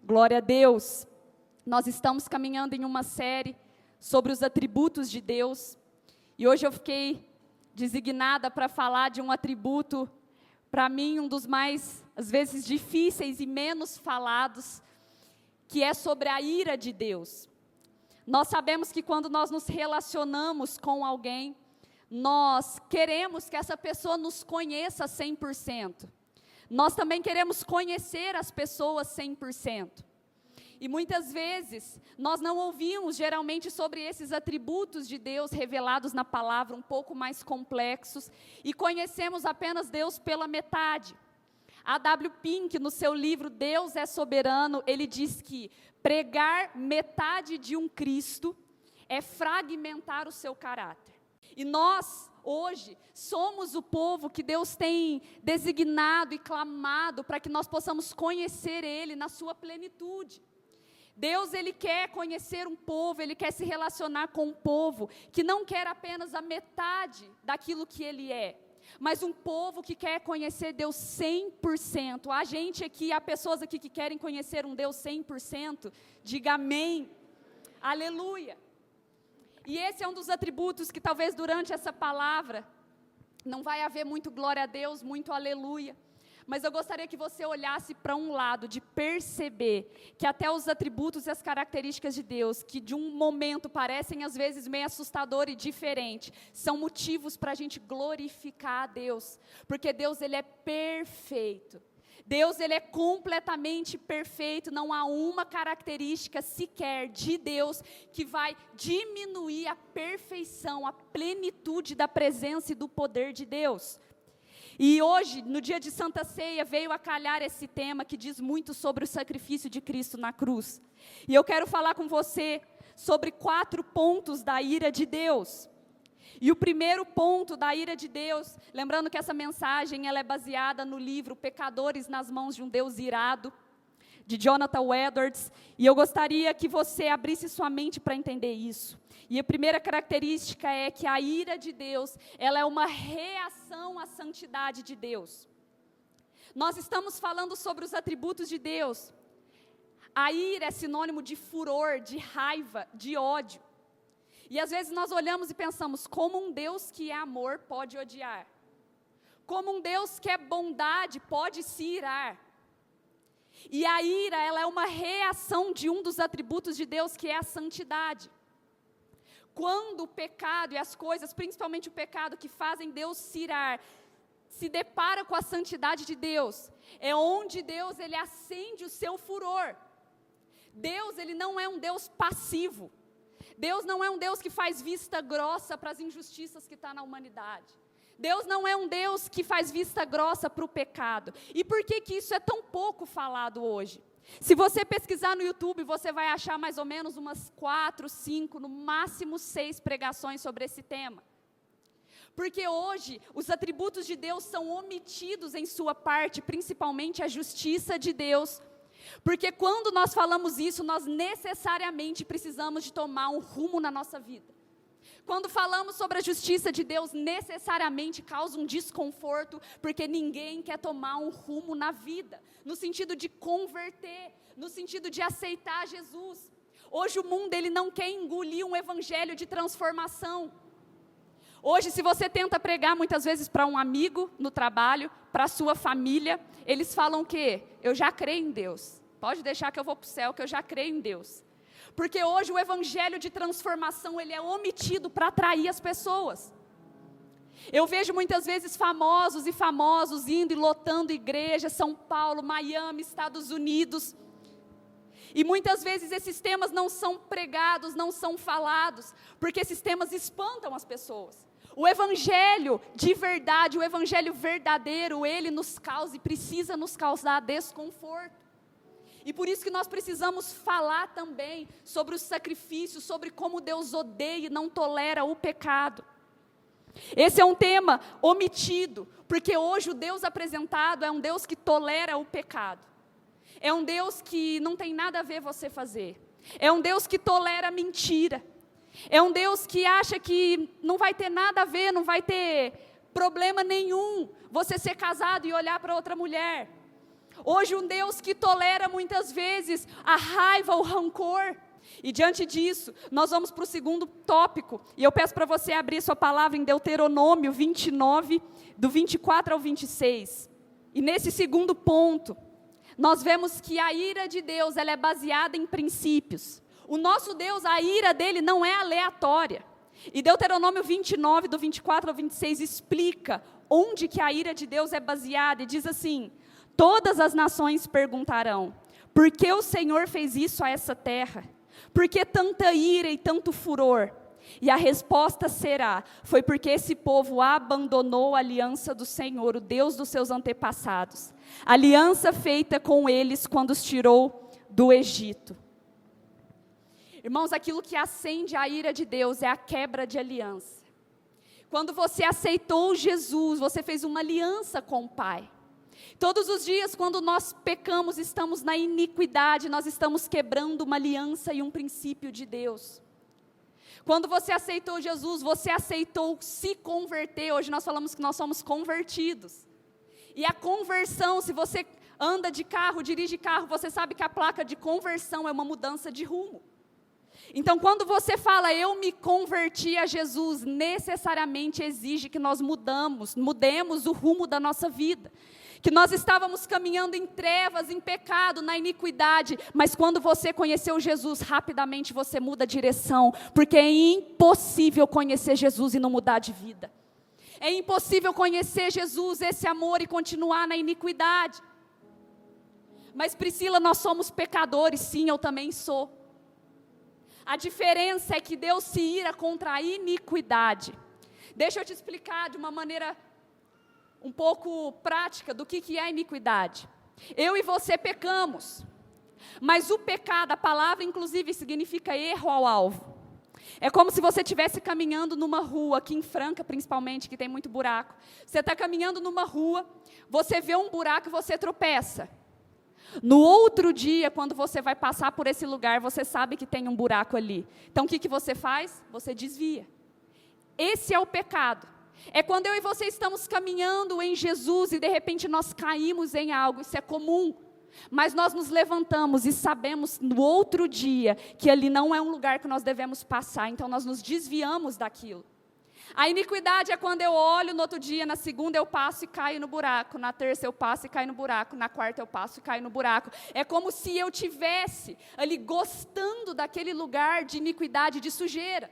Glória a Deus. Nós estamos caminhando em uma série sobre os atributos de Deus. E hoje eu fiquei designada para falar de um atributo, para mim, um dos mais, às vezes, difíceis e menos falados, que é sobre a ira de Deus. Nós sabemos que quando nós nos relacionamos com alguém, nós queremos que essa pessoa nos conheça 100%. Nós também queremos conhecer as pessoas 100%. E muitas vezes, nós não ouvimos geralmente sobre esses atributos de Deus revelados na palavra, um pouco mais complexos, e conhecemos apenas Deus pela metade. A W. Pink, no seu livro Deus é Soberano, ele diz que pregar metade de um Cristo é fragmentar o seu caráter. E nós, hoje, somos o povo que Deus tem designado e clamado para que nós possamos conhecer Ele na sua plenitude. Deus, Ele quer conhecer um povo, Ele quer se relacionar com um povo que não quer apenas a metade daquilo que Ele é, mas um povo que quer conhecer Deus 100%. Há gente aqui, há pessoas aqui que querem conhecer um Deus 100%, diga amém, aleluia. E esse é um dos atributos que talvez durante essa palavra não vai haver muito glória a Deus, muito aleluia. Mas eu gostaria que você olhasse para um lado de perceber que até os atributos e as características de Deus, que de um momento parecem às vezes meio assustador e diferente, são motivos para a gente glorificar a Deus. Porque Deus, Ele é perfeito. Deus, Ele é completamente perfeito, não há uma característica sequer de Deus que vai diminuir a perfeição, a plenitude da presença e do poder de Deus. E hoje, no dia de Santa Ceia, veio a calhar esse tema que diz muito sobre o sacrifício de Cristo na cruz. E eu quero falar com você sobre 4 pontos da ira de Deus. E o primeiro ponto da ira de Deus, lembrando que essa mensagem ela é baseada no livro Pecadores nas Mãos de um Deus Irado, de Jonathan Edwards, e eu gostaria que você abrisse sua mente para entender isso. E a primeira característica é que a ira de Deus, ela é uma reação à santidade de Deus. Nós estamos falando sobre os atributos de Deus. A ira é sinônimo de furor, de raiva, de ódio. E às vezes nós olhamos e pensamos, como um Deus que é amor pode odiar? Como um Deus que é bondade pode se irar? E a ira, ela é uma reação de um dos atributos de Deus, que é a santidade. Quando o pecado e as coisas, principalmente o pecado que fazem Deus se irar, se depara com a santidade de Deus, é onde Deus, Ele acende o seu furor. Deus, Ele não é um Deus passivo. Deus não é um Deus que faz vista grossa para as injustiças que está na humanidade. Deus não é um Deus que faz vista grossa para o pecado. E por que que isso é tão pouco falado hoje? Se você pesquisar no YouTube, você vai achar mais ou menos umas 4, 5, no máximo 6 pregações sobre esse tema. Porque hoje, os atributos de Deus são omitidos em sua parte, principalmente a justiça de Deus. Porque quando nós falamos isso, nós necessariamente precisamos de tomar um rumo na nossa vida. Quando falamos sobre a justiça de Deus, necessariamente causa um desconforto, porque ninguém quer tomar um rumo na vida, no sentido de converter, no sentido de aceitar Jesus. Hoje o mundo, ele não quer engolir um evangelho de transformação. Hoje, se você tenta pregar muitas vezes para um amigo no trabalho, para a sua família, eles falam o quê? Eu já creio em Deus. Pode deixar que eu vou para o céu, que eu já creio em Deus. Porque hoje o evangelho de transformação, ele é omitido para atrair as pessoas. Eu vejo muitas vezes famosos e famosos indo e lotando igrejas, São Paulo, Miami, Estados Unidos. E muitas vezes esses temas não são pregados, não são falados, porque esses temas espantam as pessoas. O evangelho de verdade, o evangelho verdadeiro, ele nos causa e precisa nos causar desconforto. E por isso que nós precisamos falar também sobre o sacrifício, sobre como Deus odeia e não tolera o pecado. Esse é um tema omitido, porque hoje o Deus apresentado é um Deus que tolera o pecado. É um Deus que não tem nada a ver você fazer. É um Deus que tolera a mentira. É um Deus que acha que não vai ter nada a ver, não vai ter problema nenhum você ser casado e olhar para outra mulher. Hoje um Deus que tolera muitas vezes a raiva, o rancor. E diante disso, nós vamos para o segundo tópico. E eu peço para você abrir sua palavra em Deuteronômio 29, do 24 ao 26. E nesse segundo ponto, nós vemos que a ira de Deus, ela é baseada em princípios. O nosso Deus, a ira dele não é aleatória. E Deuteronômio 29, do 24 ao 26, explica onde que a ira de Deus é baseada. E diz assim: todas as nações perguntarão, por que o Senhor fez isso a essa terra? Por que tanta ira e tanto furor? E a resposta será: foi porque esse povo abandonou a aliança do Senhor, o Deus dos seus antepassados. Aliança feita com eles quando os tirou do Egito. Irmãos, aquilo que acende a ira de Deus é a quebra de aliança. Quando você aceitou Jesus, você fez uma aliança com o Pai. Todos os dias, quando nós pecamos, estamos na iniquidade, nós estamos quebrando uma aliança e um princípio de Deus. Quando você aceitou Jesus, você aceitou se converter. Hoje nós falamos que nós somos convertidos. E a conversão, se você anda de carro, dirige carro, você sabe que a placa de conversão é uma mudança de rumo. Então, quando você fala, eu me converti a Jesus, necessariamente exige que nós mudemos o rumo da nossa vida. Que nós estávamos caminhando em trevas, em pecado, na iniquidade, mas quando você conheceu Jesus, rapidamente você muda a direção, porque é impossível conhecer Jesus e não mudar de vida. É impossível conhecer Jesus, esse amor, e continuar na iniquidade. Mas Priscila, nós somos pecadores, sim, eu também sou. A diferença é que Deus se ira contra a iniquidade. Deixa eu te explicar de uma maneira um pouco prática do que é a iniquidade. Eu e você pecamos, mas o pecado, a palavra inclusive significa erro ao alvo. É como se você estivesse caminhando numa rua, aqui em Franca principalmente, que tem muito buraco. Você está caminhando numa rua, você vê um buraco e você tropeça. No outro dia, quando você vai passar por esse lugar, você sabe que tem um buraco ali. Então o que você faz? Você desvia. Esse é o pecado. É quando eu e você estamos caminhando em Jesus e de repente nós caímos em algo, isso é comum. Mas nós nos levantamos e sabemos no outro dia que ali não é um lugar que nós devemos passar, então nós nos desviamos daquilo. A iniquidade é quando eu olho no outro dia, na segunda eu passo e caio no buraco, na terça eu passo e caio no buraco, na quarta eu passo e caio no buraco. É como se eu tivesse ali gostando daquele lugar de iniquidade, de sujeira.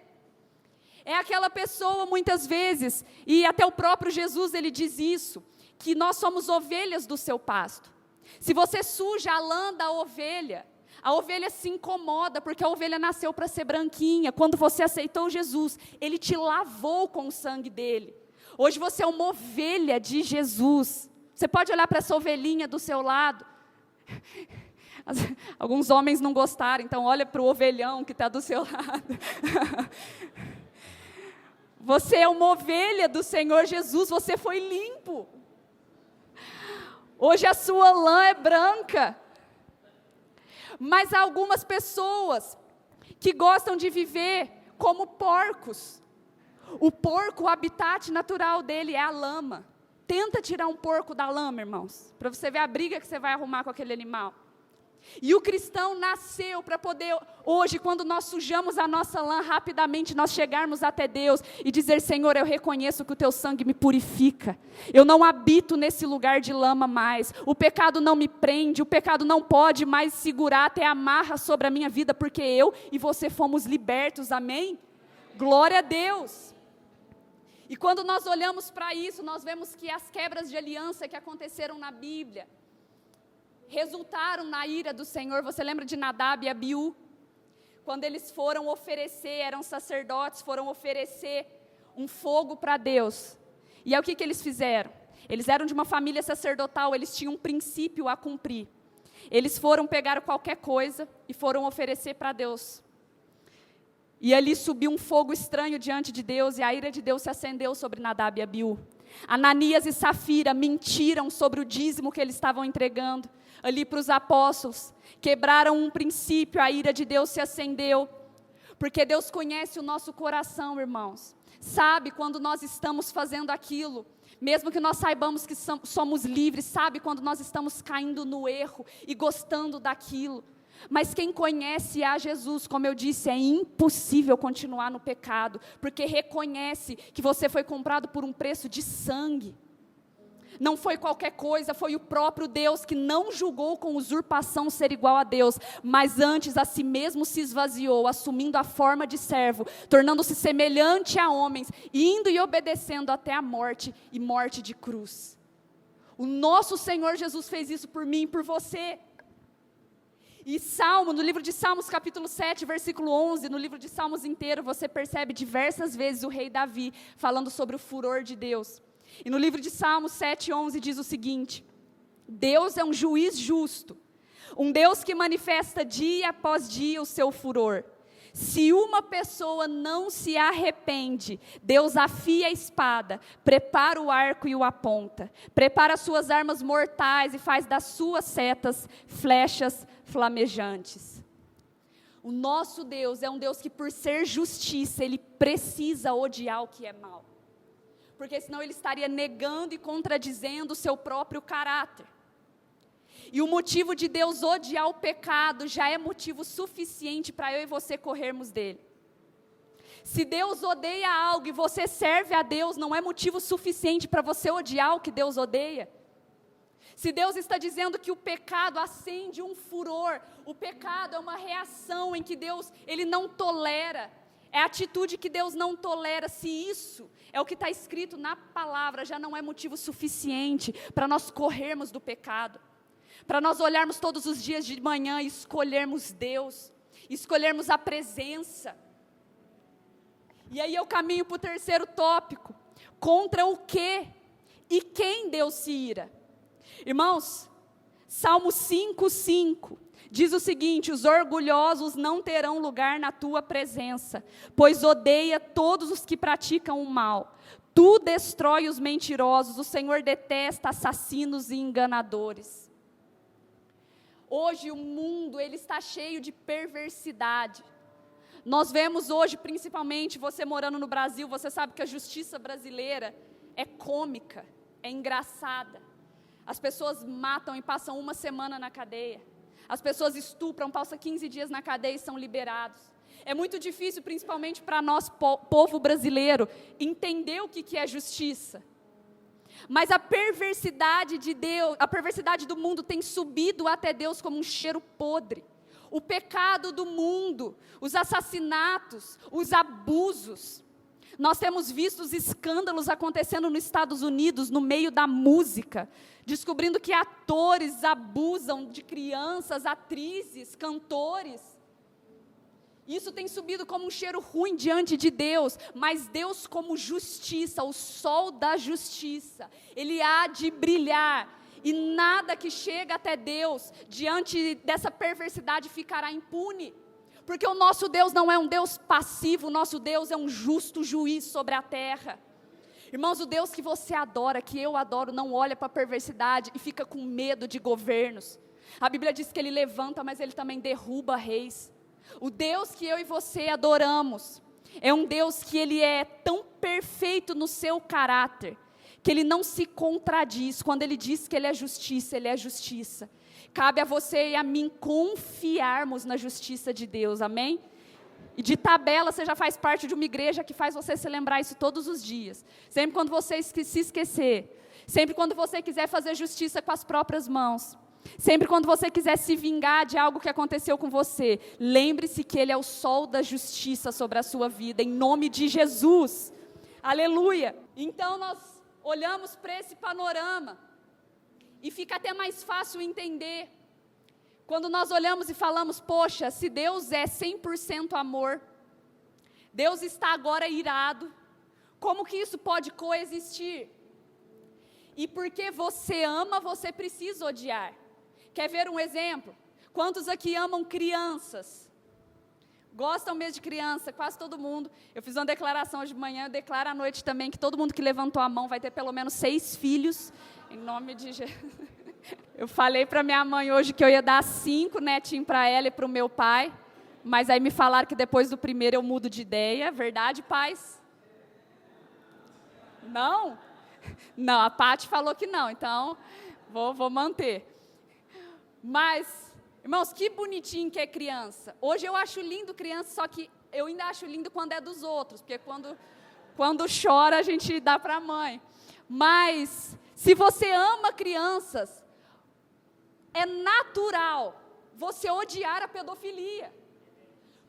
É aquela pessoa muitas vezes, e até o próprio Jesus ele diz isso, que nós somos ovelhas do seu pasto. Se você suja a lã da ovelha, a ovelha se incomoda, porque a ovelha nasceu para ser branquinha. Quando você aceitou Jesus, Ele te lavou com o sangue dele. Hoje você é uma ovelha de Jesus. Você pode olhar para essa ovelhinha do seu lado. Alguns homens não gostaram, então olha para o ovelhão que está do seu lado. Você é uma ovelha do Senhor Jesus, você foi limpo. Hoje a sua lã é branca. Mas há algumas pessoas que gostam de viver como porcos. O porco, o habitat natural dele é a lama. Tenta tirar um porco da lama, irmãos, para você ver a briga que você vai arrumar com aquele animal. E o cristão nasceu para poder, hoje, quando nós sujamos a nossa lã, rapidamente nós chegarmos até Deus e dizer: Senhor, eu reconheço que o teu sangue me purifica. Eu não habito nesse lugar de lama mais. O pecado não me prende, o pecado não pode mais segurar até amarra sobre a minha vida, porque eu e você fomos libertos, amém? Glória a Deus. E quando nós olhamos para isso, nós vemos que as quebras de aliança que aconteceram na Bíblia resultaram na ira do Senhor. Você lembra de Nadab e Abiú? Quando eles foram oferecer, eram sacerdotes, foram oferecer um fogo para Deus. E aí o que eles fizeram? Eles eram de uma família sacerdotal, eles tinham um princípio a cumprir. Eles foram pegar qualquer coisa e foram oferecer para Deus. E ali subiu um fogo estranho diante de Deus, e a ira de Deus se acendeu sobre Nadab e Abiú. Ananias e Safira mentiram sobre o dízimo que eles estavam entregando ali para os apóstolos, quebraram um princípio, a ira de Deus se acendeu, porque Deus conhece o nosso coração, irmãos, sabe quando nós estamos fazendo aquilo, Mesmo que nós saibamos que somos livres, sabe quando nós estamos caindo no erro e gostando daquilo. Mas quem conhece a Jesus, como eu disse, é impossível continuar no pecado, porque reconhece que você foi comprado por um preço de sangue. Não foi qualquer coisa, foi o próprio Deus que não julgou com usurpação ser igual a Deus, mas antes a si mesmo se esvaziou, assumindo a forma de servo, tornando-se semelhante a homens, indo e obedecendo até a morte e morte de cruz. O nosso Senhor Jesus fez isso por mim e por você. E no livro de Salmos capítulo 7, versículo 11, no livro de Salmos inteiro, você percebe diversas vezes o rei Davi falando sobre o furor de Deus. E no livro de Salmos 7:11 diz o seguinte: Deus é um juiz justo, um Deus que manifesta dia após dia o seu furor. Se uma pessoa não se arrepende, Deus afia a espada, prepara o arco e o aponta, prepara suas armas mortais e faz das suas setas flechas flamejantes. O nosso Deus é um Deus que, por ser justiça, Ele precisa odiar o que é mal. Porque senão Ele estaria negando e contradizendo o seu próprio caráter. E o motivo de Deus odiar o pecado já é motivo suficiente para eu e você corrermos dele. Se Deus odeia algo e você serve a Deus, não é motivo suficiente para você odiar o que Deus odeia. Se Deus está dizendo que o pecado acende um furor, o pecado é uma reação em que Deus, Ele não tolera, é a atitude que Deus não tolera. Se isso é o que está escrito na palavra, já não é motivo suficiente para nós corrermos do pecado, para nós olharmos todos os dias de manhã e escolhermos Deus, escolhermos a presença. E aí eu caminho para o terceiro tópico: contra o que e quem Deus se ira. Irmãos, Salmo 5:5 diz o seguinte: os orgulhosos não terão lugar na tua presença, pois odeia todos os que praticam o mal. Tu destrói os mentirosos, o Senhor detesta assassinos e enganadores. Hoje o mundo, ele está cheio de perversidade. Nós vemos hoje, principalmente você morando no Brasil, você sabe que a justiça brasileira é cômica, é engraçada. As pessoas matam e passam uma semana na cadeia. As pessoas estupram, passam 15 dias na cadeia e são liberados. É muito difícil, principalmente para nós, povo brasileiro, entender o que é justiça. Mas a perversidade de Deus, a perversidade do mundo tem subido até Deus como um cheiro podre. O pecado do mundo, os assassinatos, os abusos. Nós temos visto os escândalos acontecendo nos Estados Unidos, no meio da música, descobrindo que atores abusam de crianças, atrizes, cantores. Isso tem subido como um cheiro ruim diante de Deus, mas Deus, como justiça, o sol da justiça, Ele há de brilhar, e nada que chega até Deus, diante dessa perversidade, ficará impune. Porque o nosso Deus não é um Deus passivo, o nosso Deus é um justo juiz sobre a terra. Irmãos, o Deus que você adora, que eu adoro, não olha para a perversidade e fica com medo de governos. A Bíblia diz que Ele levanta, mas Ele também derruba reis. O Deus que eu e você adoramos é um Deus que Ele é tão perfeito no seu caráter, que Ele não se contradiz. Quando Ele diz que Ele é justiça, Ele é justiça. Cabe a você e a mim confiarmos na justiça de Deus, amém? E de tabela, você já faz parte de uma igreja que faz você se lembrar isso todos os dias. Sempre quando você se esquecer, sempre quando você quiser fazer justiça com as próprias mãos, sempre quando você quiser se vingar de algo que aconteceu com você, lembre-se que Ele é o sol da justiça sobre a sua vida, em nome de Jesus. Aleluia! Então nós olhamos para esse panorama, e fica até mais fácil entender, quando nós olhamos e falamos: poxa, se Deus é 100% amor, Deus está agora irado, como que isso pode coexistir? E porque você ama, você precisa odiar. Quer ver um exemplo? Quantos aqui amam crianças? Gostam mesmo de criança? Quase todo mundo. Eu fiz uma declaração hoje de manhã, eu declaro à noite também, que todo mundo que levantou a mão vai ter pelo menos 6 filhos, em nome de Jesus. Eu falei para minha mãe hoje que eu ia dar 5 netinhos para ela e para o meu pai, mas aí me falaram que depois do primeiro eu mudo de ideia. Verdade, pais? Não? Não, a Paty falou que não, então vou manter. Mas, irmãos, que bonitinho que é criança. Hoje eu acho lindo criança, só que eu ainda acho lindo quando é dos outros, porque quando chora a gente dá para a mãe. Mas, se você ama crianças, é natural você odiar a pedofilia.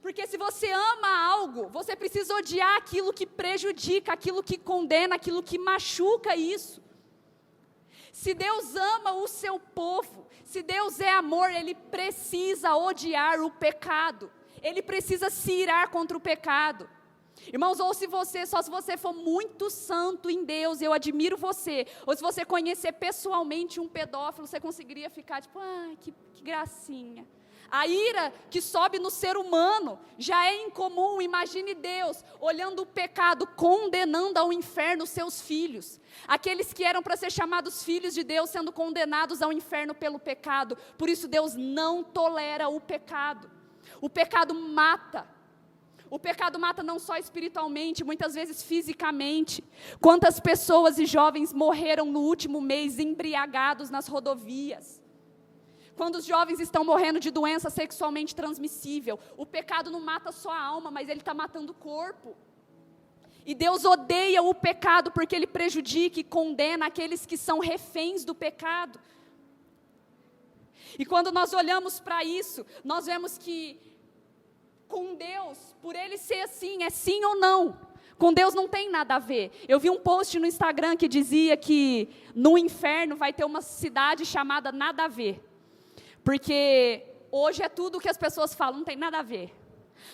Porque se você ama algo, você precisa odiar aquilo que prejudica, aquilo que condena, aquilo que machuca isso. Se Deus ama o seu povo, se Deus é amor, Ele precisa odiar o pecado. Ele precisa se irar contra o pecado. Irmãos, ou só se você for muito santo em Deus, eu admiro você, ou se você conhecer pessoalmente um pedófilo, você conseguiria ficar tipo, que gracinha. A ira que sobe no ser humano já é incomum. Imagine Deus olhando o pecado, condenando ao inferno seus filhos. Aqueles que eram para ser chamados filhos de Deus, sendo condenados ao inferno pelo pecado. Por isso Deus não tolera o pecado. O pecado mata. O pecado mata não só espiritualmente, muitas vezes fisicamente. Quantas pessoas e jovens morreram no último mês embriagados nas rodovias? Quando os jovens estão morrendo de doença sexualmente transmissível, o pecado não mata só a alma, mas ele está matando o corpo. E Deus odeia o pecado porque ele prejudica e condena aqueles que são reféns do pecado. E quando nós olhamos para isso, nós vemos que com Deus, por ele ser assim, é sim ou não. Com Deus não tem nada a ver. Eu vi um post no Instagram que dizia que no inferno vai ter uma cidade chamada Nada a Ver. Porque hoje é tudo o que as pessoas falam, não tem nada a ver.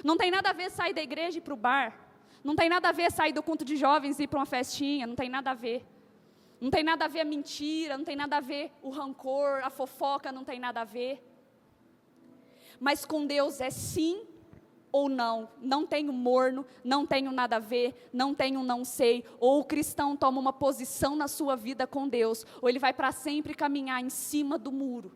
Não tem nada a ver sair da igreja e ir para o bar. Não tem nada a ver sair do culto de jovens e ir para uma festinha, não tem nada a ver. Não tem nada a ver a mentira, não tem nada a ver o rancor, a fofoca, não tem nada a ver. Mas com Deus é sim ou não. Não tenho morno, não tenho nada a ver, não tenho não sei. Ou o cristão toma uma posição na sua vida com Deus, ou ele vai para sempre caminhar em cima do muro.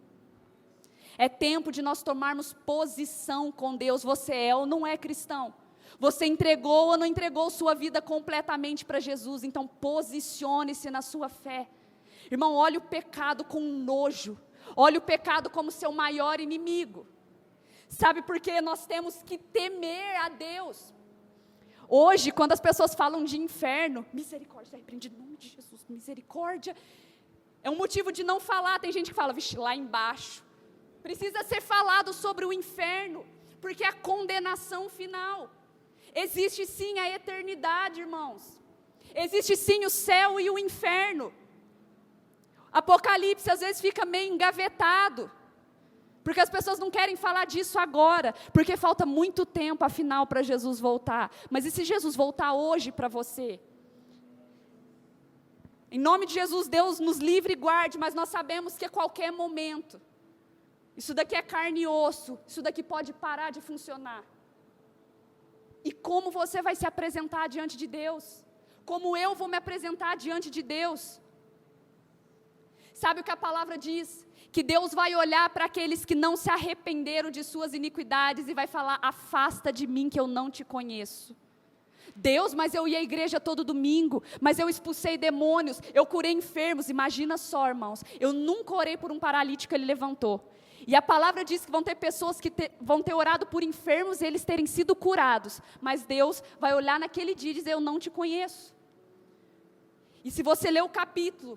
É tempo de nós tomarmos posição com Deus. Você é ou não é cristão? Você entregou ou não entregou sua vida completamente para Jesus? Então posicione-se na sua fé. Irmão, olhe o pecado com nojo. Olhe o pecado como seu maior inimigo. Sabe por quê? Nós temos que temer a Deus. Hoje, quando as pessoas falam de inferno, misericórdia, repreende em nome de Jesus, misericórdia. É um motivo de não falar. Tem gente que fala, vixe, lá embaixo. Precisa ser falado sobre o inferno, porque é a condenação final. Existe sim a eternidade, irmãos. Existe sim o céu e o inferno. Apocalipse às vezes fica meio engavetado, porque as pessoas não querem falar disso agora, porque falta muito tempo afinal para Jesus voltar. Mas e se Jesus voltar hoje para você? Em nome de Jesus, Deus nos livre e guarde, mas nós sabemos que a qualquer momento, isso daqui é carne e osso, isso daqui pode parar de funcionar. E como você vai se apresentar diante de Deus? Como eu vou me apresentar diante de Deus? Sabe o que a palavra diz? Que Deus vai olhar para aqueles que não se arrependeram de suas iniquidades e vai falar, afasta de mim que eu não te conheço. Deus, mas eu ia à igreja todo domingo, mas eu expulsei demônios, eu curei enfermos. Imagina só, irmãos, eu nunca orei por um paralítico, ele levantou. E a palavra diz que vão ter pessoas que vão ter orado por enfermos e eles terem sido curados. Mas Deus vai olhar naquele dia e dizer, eu não te conheço. E se você ler o capítulo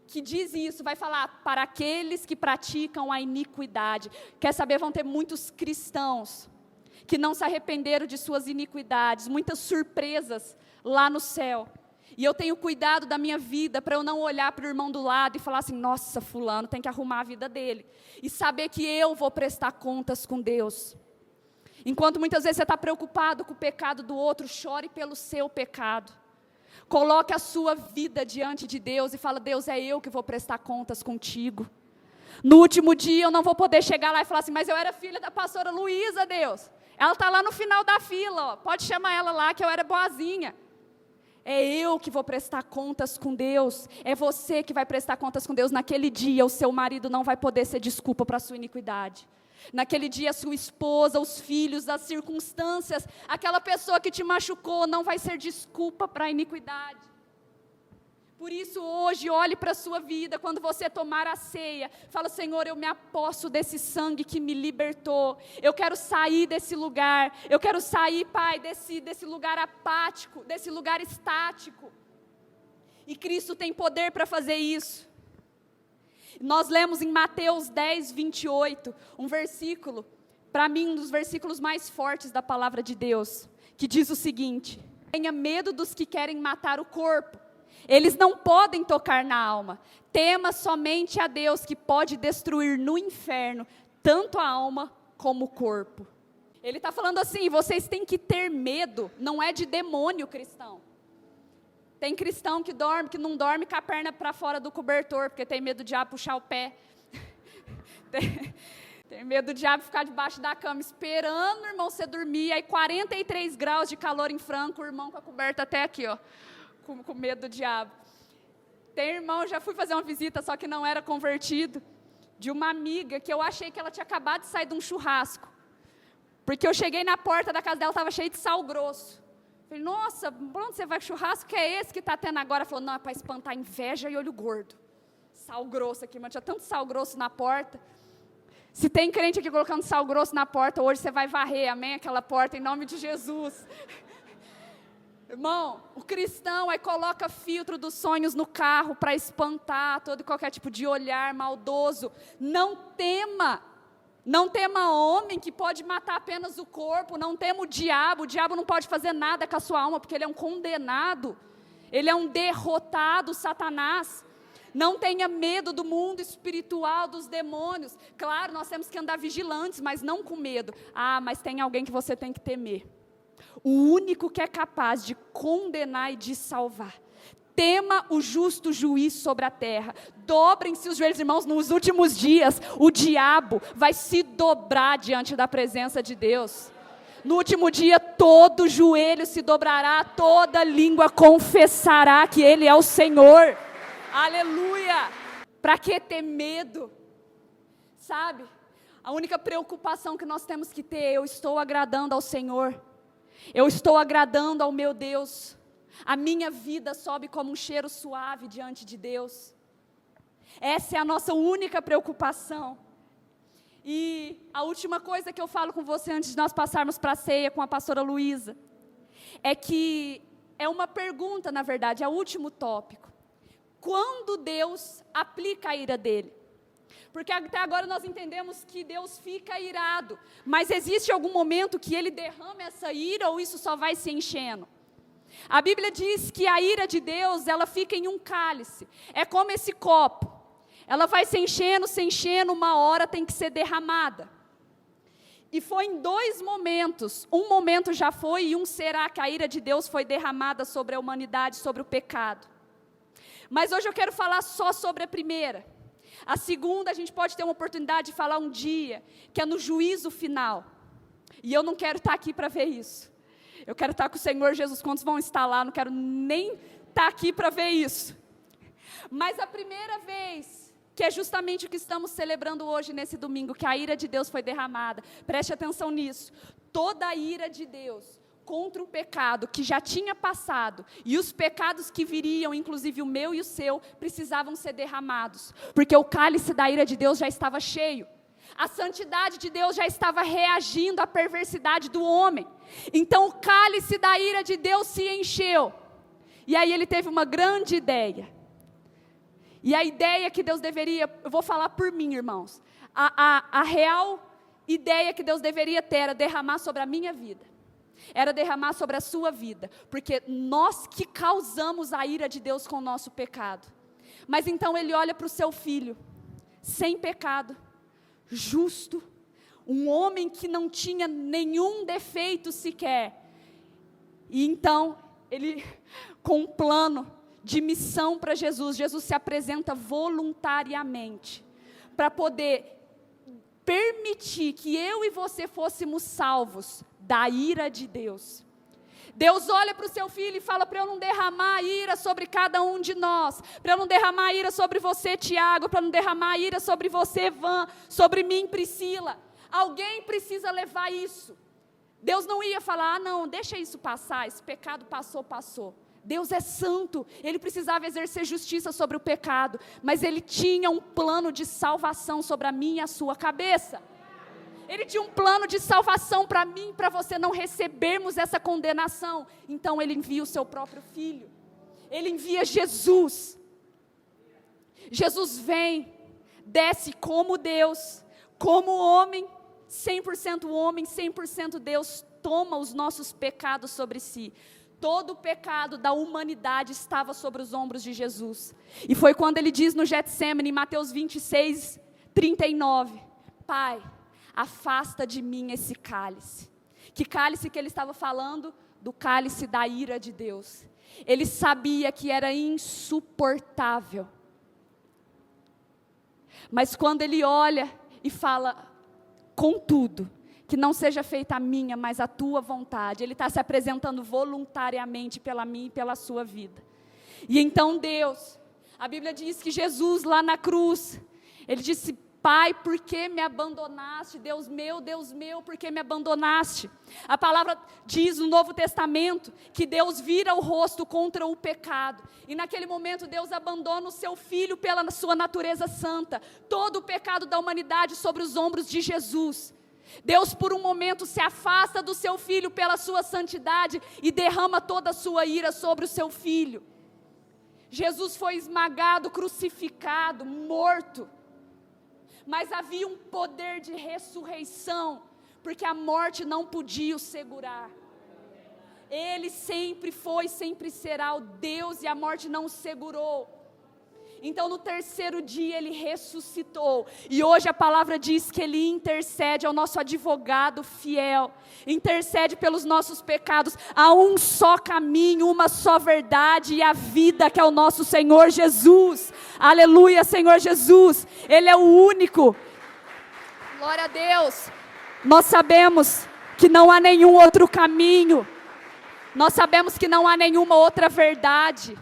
que diz isso, vai falar, para aqueles que praticam a iniquidade. Quer saber, vão ter muitos cristãos que não se arrependeram de suas iniquidades, muitas surpresas lá no céu. E eu tenho cuidado da minha vida para eu não olhar para o irmão do lado e falar assim, nossa, fulano tem que arrumar a vida dele. E saber que eu vou prestar contas com Deus. Enquanto muitas vezes você está preocupado com o pecado do outro, chore pelo seu pecado. Coloque a sua vida diante de Deus e fala, Deus, é eu que vou prestar contas contigo. No último dia eu não vou poder chegar lá e falar assim, mas eu era filha da pastora Luísa, Deus. Ela está lá no final da fila, ó. Pode chamar ela lá que eu era boazinha. É eu que vou prestar contas com Deus. É você que vai prestar contas com Deus. Naquele dia, o seu marido não vai poder ser desculpa para a sua iniquidade. Naquele dia, a sua esposa, os filhos, as circunstâncias, aquela pessoa que te machucou, não vai ser desculpa para a iniquidade. Por isso hoje, olhe para a sua vida, quando você tomar a ceia, fala: Senhor, eu me aposso desse sangue que me libertou, eu quero sair desse lugar, eu quero sair, Pai, desse lugar apático, desse lugar estático, e Cristo tem poder para fazer isso. Nós lemos em Mateus 10, 28, um versículo, para mim um dos versículos mais fortes da palavra de Deus, que diz o seguinte: tenha medo dos que querem matar o corpo, eles não podem tocar na alma. Tema somente a Deus, que pode destruir no inferno tanto a alma como o corpo. Ele está falando assim: vocês têm que ter medo, não é de demônio cristão. Tem cristão que não dorme com a perna para fora do cobertor, porque tem medo do diabo puxar o pé. Tem medo do diabo ficar debaixo da cama esperando o irmão você dormir, aí 43 graus de calor em Franco, o irmão com a coberta até aqui, ó. Com medo do diabo. Tem irmão, já fui fazer uma visita, só que não era convertido, de uma amiga, que eu achei que ela tinha acabado de sair de um churrasco, porque eu cheguei na porta da casa dela, estava cheio de sal grosso. Falei: nossa, por onde você vai com churrasco? Que é esse que está tendo agora? Ela falou: não, é para espantar inveja e olho gordo. Sal grosso aqui, mas tinha tanto sal grosso na porta. Se tem crente aqui colocando sal grosso na porta, hoje você vai varrer, amém, aquela porta, em nome de Jesus. Irmão, o cristão aí coloca filtro dos sonhos no carro para espantar todo e qualquer tipo de olhar maldoso. Não tema homem que pode matar apenas o corpo, não tema o diabo não pode fazer nada com a sua alma, porque ele é um condenado, ele é um derrotado, Satanás. Não tenha medo do mundo espiritual, dos demônios. Claro, nós temos que andar vigilantes, mas não com medo. Mas tem alguém que você tem que temer. O único que é capaz de condenar e de salvar. Tema o justo juiz sobre a terra. Dobrem-se os joelhos, irmãos, nos últimos dias, o diabo vai se dobrar diante da presença de Deus. No último dia, todo joelho se dobrará, toda língua confessará que Ele é o Senhor. Aleluia! Para que ter medo? Sabe? A única preocupação que nós temos que ter: eu estou agradando ao Senhor. Eu estou agradando ao meu Deus. A minha vida sobe como um cheiro suave diante de Deus. Essa é a nossa única preocupação. E a última coisa que eu falo com você antes de nós passarmos para a ceia com a pastora Luísa, é que é uma pergunta, na verdade, é o último tópico. Quando Deus aplica a ira dele? Porque até agora nós entendemos que Deus fica irado, mas existe algum momento que Ele derrama essa ira, ou isso só vai se enchendo? A Bíblia diz que a ira de Deus, ela fica em um cálice, é como esse copo, ela vai se enchendo, uma hora tem que ser derramada. E foi em 2 momentos, um momento já foi e um será, que a ira de Deus foi derramada sobre a humanidade, sobre o pecado. Mas hoje eu quero falar só sobre a primeira. A segunda a gente pode ter uma oportunidade de falar um dia, que é no juízo final. E eu não quero estar aqui para ver isso. Eu quero estar com o Senhor Jesus. Quantos vão estar lá? Não quero nem estar aqui para ver isso. Mas a primeira vez, que é justamente o que estamos celebrando hoje, nesse domingo, que a ira de Deus foi derramada. Preste atenção nisso. Toda a ira de Deus contra o pecado que já tinha passado, e os pecados que viriam, inclusive o meu e o seu, precisavam ser derramados, porque o cálice da ira de Deus já estava cheio. A santidade de Deus já estava reagindo à perversidade do homem. Então o cálice da ira de Deus se encheu. E aí ele teve uma grande ideia. E a ideia que Deus deveria, eu vou falar por mim, irmãos, a real ideia que Deus deveria ter era derramar sobre a minha vida. Era derramar sobre a sua vida, porque nós que causamos a ira de Deus com o nosso pecado. Mas então Ele olha para o seu filho, sem pecado, justo, um homem que não tinha nenhum defeito sequer. E então, Ele, com um plano de missão para Jesus, Jesus se apresenta voluntariamente, para poder permitir que eu e você fôssemos salvos da ira de Deus. Deus olha para o seu filho e fala para eu não derramar ira sobre cada um de nós, para eu não derramar ira sobre você, Tiago, para não derramar ira sobre você, Van, sobre mim, Priscila. Alguém precisa levar isso. Deus não ia falar, não, deixa isso passar, esse pecado passou. Deus é santo, Ele precisava exercer justiça sobre o pecado, mas Ele tinha um plano de salvação sobre a minha e a sua cabeça. Ele tinha um plano de salvação para mim, para você, não recebermos essa condenação. Então Ele envia o seu próprio Filho, Ele envia Jesus. Jesus vem, desce como Deus, como homem, 100% Deus, toma os nossos pecados sobre si. Todo o pecado da humanidade estava sobre os ombros de Jesus. E foi quando Ele diz no Getsêmani, em Mateus 26, 39, Pai, afasta de mim esse cálice. Que cálice que Ele estava falando? Do cálice da ira de Deus. Ele sabia que era insuportável. Mas quando Ele olha e fala, contudo, que não seja feita a minha, mas a tua vontade. Ele está se apresentando voluntariamente pela minha e pela sua vida. E então Deus, a Bíblia diz que Jesus lá na cruz, Ele disse, Pai, por que me abandonaste? Deus meu, por que me abandonaste? A palavra diz no Novo Testamento que Deus vira o rosto contra o pecado. E naquele momento Deus abandona o seu Filho pela sua natureza santa. Todo o pecado da humanidade sobre os ombros de Jesus. Deus por um momento se afasta do seu Filho pela sua santidade e derrama toda a sua ira sobre o seu Filho. Jesus foi esmagado, crucificado, morto. Mas havia um poder de ressurreição, porque a morte não podia o segurar. Ele sempre foi, sempre será o Deus, e a morte não o segurou. Então no terceiro dia Ele ressuscitou, e hoje a palavra diz que Ele intercede, é o nosso advogado fiel, intercede pelos nossos pecados. Há um só caminho, uma só verdade e a vida, que é o nosso Senhor Jesus. Aleluia, Senhor Jesus, Ele é o único. Glória a Deus. Nós sabemos que não há nenhum outro caminho, nós sabemos que não há nenhuma outra verdade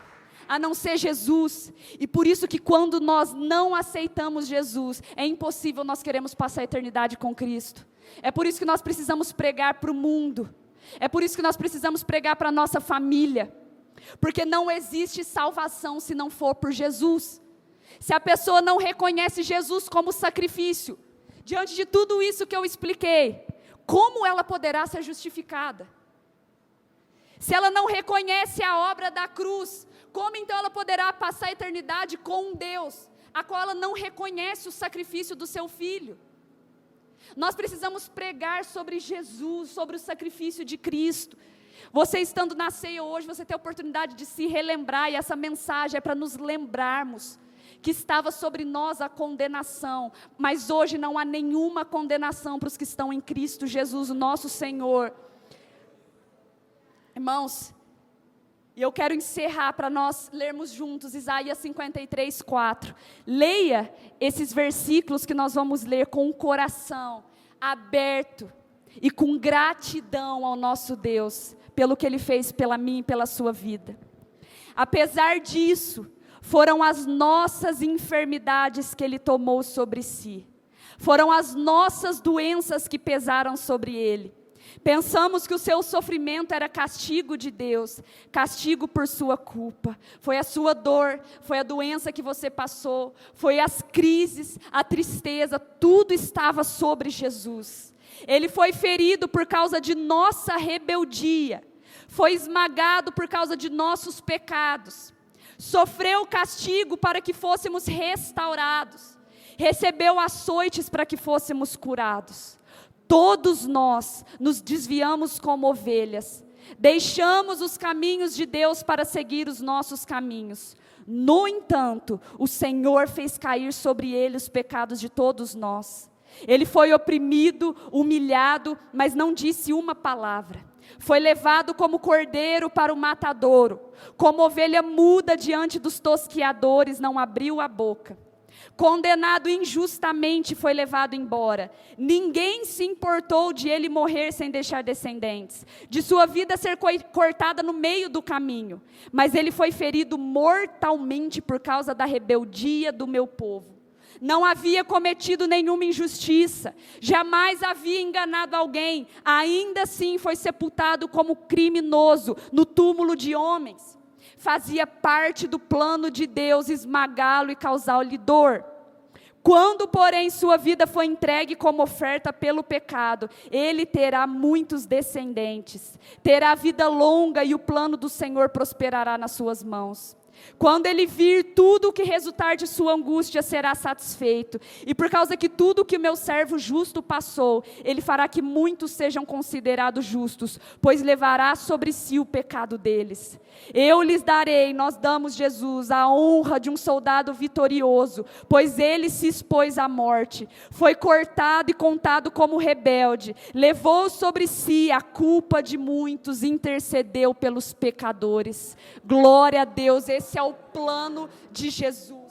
a não ser Jesus, e por isso que quando nós não aceitamos Jesus, é impossível nós queremos passar a eternidade com Cristo. É por isso que nós precisamos pregar para o mundo, é por isso que nós precisamos pregar para a nossa família, porque não existe salvação se não for por Jesus. Se a pessoa não reconhece Jesus como sacrifício, diante de tudo isso que eu expliquei, como ela poderá ser justificada? Se ela não reconhece a obra da cruz, como então ela poderá passar a eternidade com um Deus, a qual ela não reconhece o sacrifício do seu Filho? Nós precisamos pregar sobre Jesus, sobre o sacrifício de Cristo. Você estando na ceia hoje, você tem a oportunidade de se relembrar, e essa mensagem é para nos lembrarmos que estava sobre nós a condenação, mas hoje não há nenhuma condenação para os que estão em Cristo Jesus, o nosso Senhor. Irmãos, e eu quero encerrar para nós lermos juntos Isaías 53, 4. Leia esses versículos que nós vamos ler com o coração aberto e com gratidão ao nosso Deus, pelo que Ele fez pela minha e pela sua vida. Apesar disso, foram as nossas enfermidades que Ele tomou sobre si. Foram as nossas doenças que pesaram sobre Ele. Pensamos que o seu sofrimento era castigo de Deus, castigo por sua culpa. Foi a sua dor, foi a doença que você passou, foi as crises, a tristeza, tudo estava sobre Jesus. Ele foi ferido por causa de nossa rebeldia, foi esmagado por causa de nossos pecados, sofreu castigo para que fôssemos restaurados, recebeu açoites para que fôssemos curados. Todos nós nos desviamos como ovelhas, deixamos os caminhos de Deus para seguir os nossos caminhos. No entanto, o Senhor fez cair sobre Ele os pecados de todos nós. Ele foi oprimido, humilhado, mas não disse uma palavra. Foi levado como cordeiro para o matadouro, como ovelha muda diante dos tosquiadores, não abriu a boca. Condenado injustamente, foi levado embora. Ninguém se importou de ele morrer sem deixar descendentes, de sua vida ser cortada no meio do caminho. Mas ele foi ferido mortalmente por causa da rebeldia do meu povo. Não havia cometido nenhuma injustiça, jamais havia enganado alguém, ainda assim foi sepultado como criminoso no túmulo de homens. fazia parte do plano de Deus esmagá-lo e causar-lhe dor. Quando, porém, sua vida foi entregue como oferta pelo pecado, ele terá muitos descendentes, terá vida longa e o plano do Senhor prosperará nas suas mãos. Quando ele vir, tudo o que resultar de sua angústia será satisfeito. E por causa que tudo que o meu servo justo passou, ele fará que muitos sejam considerados justos, pois levará sobre si o pecado deles. Eu lhes darei, nós damos Jesus, a honra de um soldado vitorioso, pois ele se expôs à morte, foi cortado e contado como rebelde, levou sobre si a culpa de muitos, intercedeu pelos pecadores. Glória a Deus, esse é o plano de Jesus.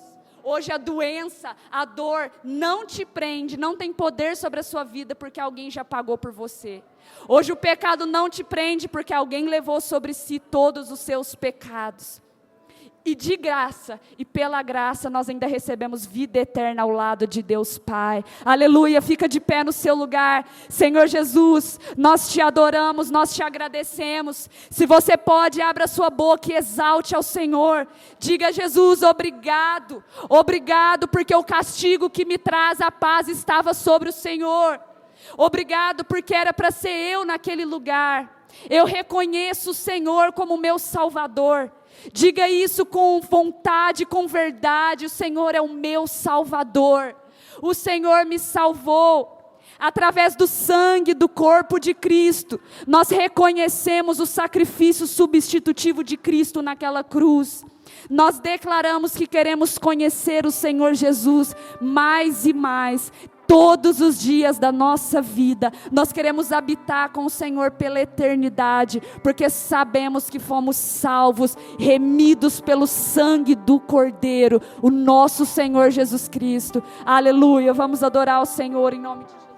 Hoje a doença, a dor não te prende, não tem poder sobre a sua vida porque alguém já pagou por você. Hoje o pecado não te prende porque alguém levou sobre si todos os seus pecados. E de graça, e pela graça, nós ainda recebemos vida eterna ao lado de Deus Pai. Aleluia, fica de pé no seu lugar. Senhor Jesus, nós te adoramos, nós te agradecemos. Se você pode, abra sua boca e exalte ao Senhor. Diga: Jesus, obrigado. Obrigado porque o castigo que me traz a paz estava sobre o Senhor. Obrigado porque era para ser eu naquele lugar. Eu reconheço o Senhor como meu Salvador. Diga isso com vontade, com verdade: o Senhor é o meu Salvador. O Senhor me salvou. Através do sangue do corpo de Cristo, nós reconhecemos o sacrifício substitutivo de Cristo naquela cruz. Nós declaramos que queremos conhecer o Senhor Jesus mais e mais. Todos os dias da nossa vida, nós queremos habitar com o Senhor pela eternidade, porque sabemos que fomos salvos, remidos pelo sangue do Cordeiro, o nosso Senhor Jesus Cristo. Aleluia, vamos adorar o Senhor em nome de Jesus.